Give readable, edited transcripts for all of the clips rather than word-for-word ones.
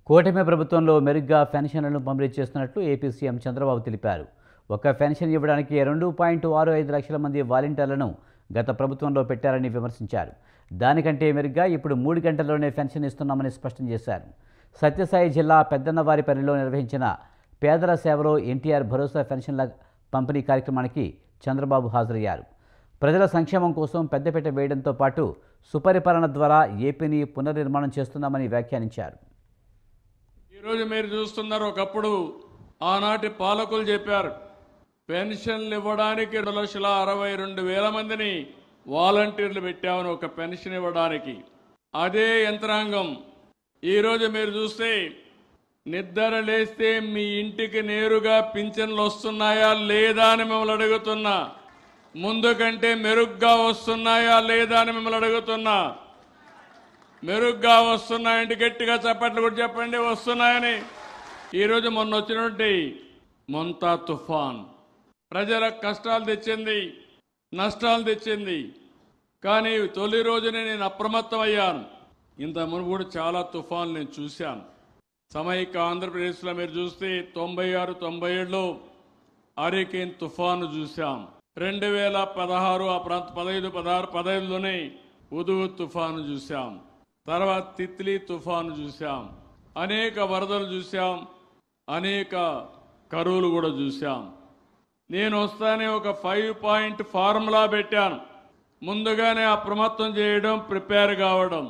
కూటమి ప్రభుత్వంలో మెరుగ్గా పెన్షన్లను పంపిణీ చేస్తున్నట్లు ఏపీ సీఎం చంద్రబాబు తెలిపారు. ఒక పెన్షన్ ఇవ్వడానికి 2.65 లక్షల మంది వాలంటీర్లను గత ప్రభుత్వంలో పెట్టారని విమర్శించారు. దానికంటే మెరుగ్గా ఇప్పుడు 3 గంటల్లోనే పెన్షన్ ఇస్తున్నామని స్పష్టం చేశారు. సత్యసాయి జిల్లా పెద్దన్నవారిపల్లిలో నిర్వహించిన పేదల సేవలో ఎన్టీఆర్ భరోసా పెన్షన్ల పంపిణీ కార్యక్రమానికి చంద్రబాబు హాజరయ్యారు. ప్రజల సంక్షేమం కోసం పెద్దపీట వేయడంతో పాటు సుపరిపాలన ద్వారా ఏపీని పునర్నిర్మాణం చేస్తున్నామని వ్యాఖ్యానించారు. ఈరోజు మీరు చూస్తున్నారు, ఒకప్పుడు ఆనాటి పాలకులు చెప్పారు పెన్షన్లు ఇవ్వడానికి 2,62,000 మందిని వాలంటీర్లు పెట్టామని, ఒక పెన్షన్ ఇవ్వడానికి. అదే యంత్రాంగం ఈరోజు మీరు చూస్తే నిద్ర లేస్తే మీ ఇంటికి నేరుగా పింఛన్లు వస్తున్నాయా లేదా అని మిమ్మల్ని అడుగుతున్నా. ముందు కంటే మెరుగ్గా వస్తున్నాయా లేదా అని మిమ్మల్ని అడుగుతున్నా. మెరుగ్గా వస్తున్నాయంటే గట్టిగా చప్పట్లు కూడా చెప్పండి, వస్తున్నాయని. ఈరోజు మొన్న వచ్చినటువంటి మొంతా తుఫాన్ ప్రజల కష్టాలు తెచ్చింది, నష్టాలు తెచ్చింది. కానీ తొలి రోజునే నేను అప్రమత్తం అయ్యాను. ఇంత మునుపు చాలా తుఫాన్లు నేను చూశాను. సమైక్య ఆంధ్రప్రదేశ్లో మీరు చూస్తే 96, 97లో హరికేన్ తుఫాను చూశాం. 2016 ఆ ప్రాంత 15, 16, 15లోనే ఉదుగు తుఫాను చూశాం. తర్వాత తిత్లీ తుఫాను చూశాం. అనేక వరదలు చూశాం, అనేక కరువులు కూడా చూశాం. నేను వస్తానే ఒక 5 పాయింట్ ఫార్ములా పెట్టాను. ముందుగానే అప్రమత్తం చేయడం, ప్రిపేర్ కావడం.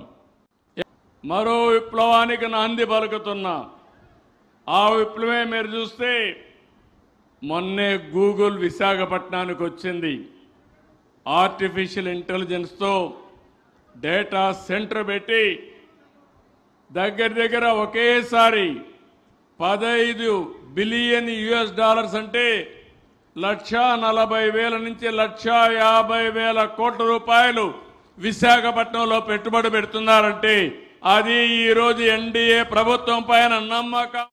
మరో విప్లవానికి నాంది పలుకుతున్నా. ఆ విప్లవమే మీరు చూస్తే మొన్నే గూగుల్ విశాఖపట్నానికి వచ్చింది. ఆర్టిఫిషియల్ ఇంటెలిజెన్స్తో డేటా సెంటర్ పెట్టి దగ్గర ఒకేసారి $15 బిలియన్ అంటే $1,40,000 నుంచి $1,50,000 కోట్ల విశాఖపట్నంలో పెట్టుబడి పెడుతున్నారంటే అది ఈరోజు ఎన్డీఏ ప్రభుత్వం పైన నమ్మకం.